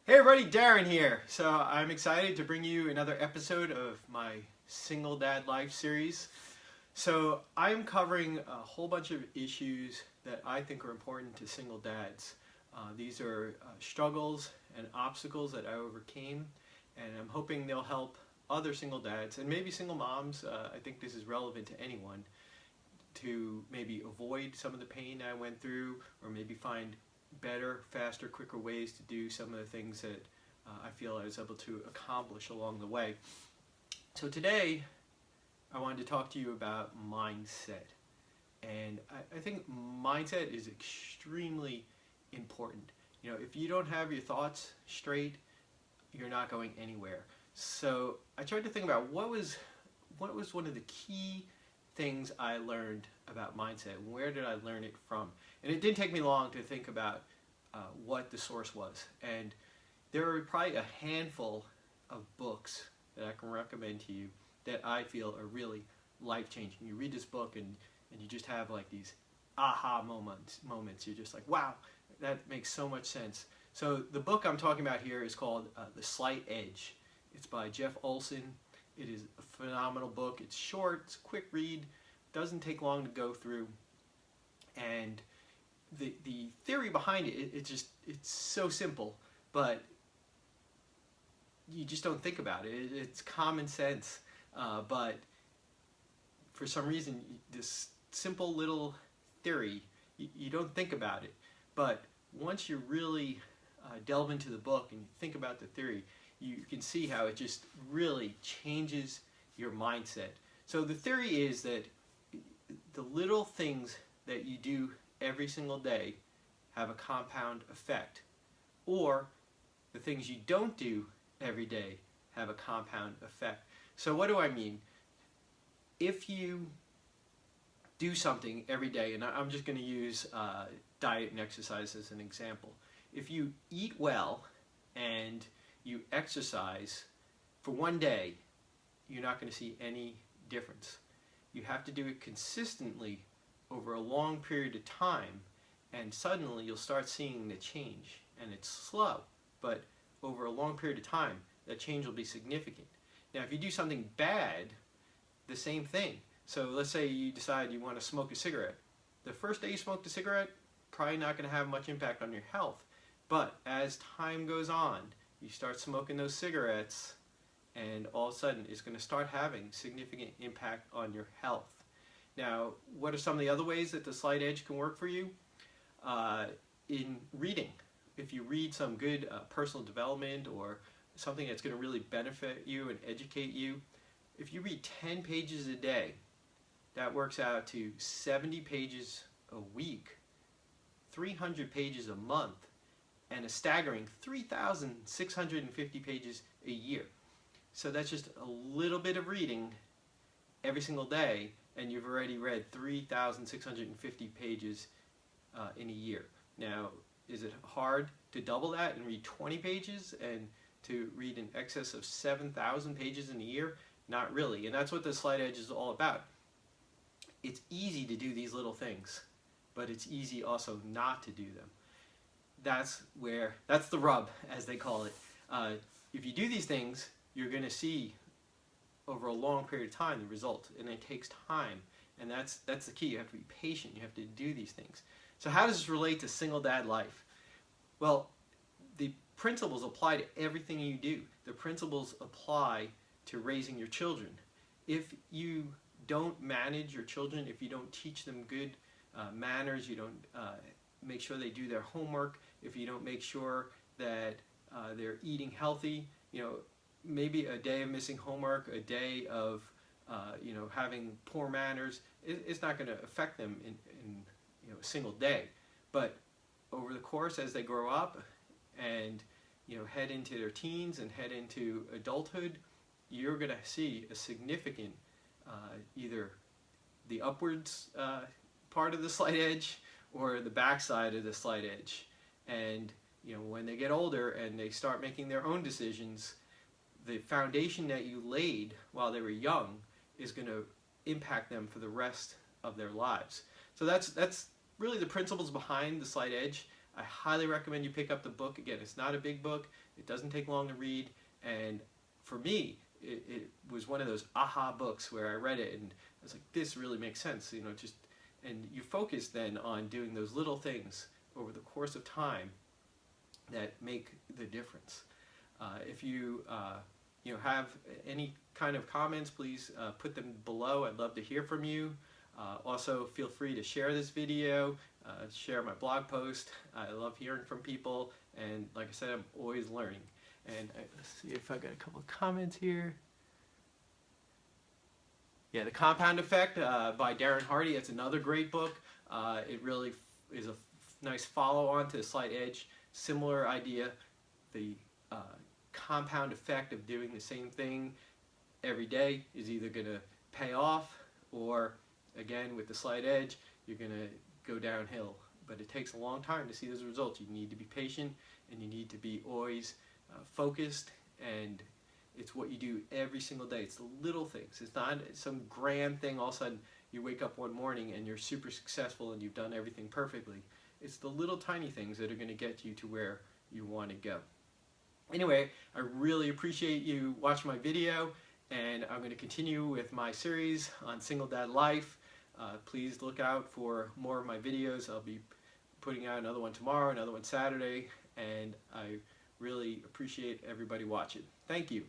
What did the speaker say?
Hey everybody, Darren here. So I'm excited to bring you another episode of my Single Dad Life series. So I'm covering a whole bunch of issues that I think are important to single dads. These are struggles and obstacles that I overcame, and I'm hoping they'll help other single dads and maybe single moms. I think this is relevant to anyone to maybe avoid some of the pain I went through, or maybe find better, faster, quicker ways to do some of the things that I feel I was able to accomplish along the way. So today, I wanted to talk to you about mindset. And I think mindset is extremely important. You know, if you don't have your thoughts straight, you're not going anywhere. So I tried to think about what was one of the key things I learned about mindset. Where did I learn it from? And it didn't take me long to think about what the source was. And there are probably a handful of books that I can recommend to you that I feel are really life-changing. You read this book and you just have like these aha moments. You're just like, wow, that makes so much sense. So the book I'm talking about here is called The Slight Edge. It's by Jeff Olson. It is a phenomenal book. It's short, it's a quick read, doesn't take long to go through, and the theory behind it's so simple, but you just don't think about it. It's common sense, but for some reason, this simple little theory, you don't think about it. But once you really delve into the book and you think about the theory, you can see how it just really changes your mindset. So the theory is that the little things that you do every single day have a compound effect, or the things you don't do every day have a compound effect. So what do I mean? If you do something every day, and I'm just going to use diet and exercise as an example. If you eat well and you exercise for one day, you're not going to see any difference. You have to do it consistently over a long period of time, and suddenly you'll start seeing the change. And it's slow, but over a long period of time, that change will be significant. Now, if you do something bad, the same thing. So let's say you decide you want to smoke a cigarette. The first day you smoked a cigarette, probably not going to have much impact on your health. But as time goes on, you start smoking those cigarettes, and all of a sudden it's going to start having significant impact on your health. Now, what are some of the other ways that the slight edge can work for you? In reading. If you read some good personal development or something that's going to really benefit you and educate you, if you read 10 pages a day, that works out to 70 pages a week, 300 pages a month, and a staggering 3,650 pages a year. So that's just a little bit of reading every single day, and you've already read 3,650 pages in a year. Now, is it hard to double that and read 20 pages and to read in excess of 7,000 pages in a year? Not really, and that's what the Slight Edge is all about. It's easy to do these little things, but it's easy also not to do them. That's the rub, as they call it. If you do these things, you're going to see over a long period of time the result, and it takes time, and that's the key. You have to be patient. You have to do these things. So how does this relate to single dad life? Well, the principles apply to everything you do. The principles apply to raising your children. If you don't manage your children, if you don't teach them good manners, you don't make sure they do their homework, if you don't make sure that they're eating healthy, maybe a day of missing homework, a day of having poor manners, it's not going to affect them in a single day. But over the course, as they grow up and head into their teens and head into adulthood, you're going to see a significant either the upwards part of the slight edge or the backside of the slight edge. And when they get older and they start making their own decisions, the foundation that you laid while they were young is going to impact them for the rest of their lives. So that's really the principles behind the slight edge. I highly recommend you pick up the book. Again, it's not a big book. It doesn't take long to read. And for me, it was one of those aha books where I read it and I was like, this really makes sense. And you focus then on doing those little things over the course of time that make the difference. If you have any kind of comments, please put them below. I'd love to hear from you. Also, feel free to share this video, share my blog post. I love hearing from people, and like I said, I'm always learning. And let's see if I got a couple of comments here. Yeah, The Compound Effect by Darren Hardy. It's another great book. It really is a nice follow-on to The Slight Edge. Similar idea. The compound effect of doing the same thing every day is either going to pay off, or again with The Slight Edge, you're going to go downhill. But it takes a long time to see those results. You need to be patient, and you need to be always focused, and it's what you do every single day. It's the little things. It's not some grand thing all of a sudden you wake up one morning and you're super successful and you've done everything perfectly. It's the little tiny things that are going to get you to where you want to go. Anyway, I really appreciate you watching my video, and I'm going to continue with my series on single dad life. Please look out for more of my videos. I'll be putting out another one tomorrow, another one Saturday, and I really appreciate everybody watching. Thank you.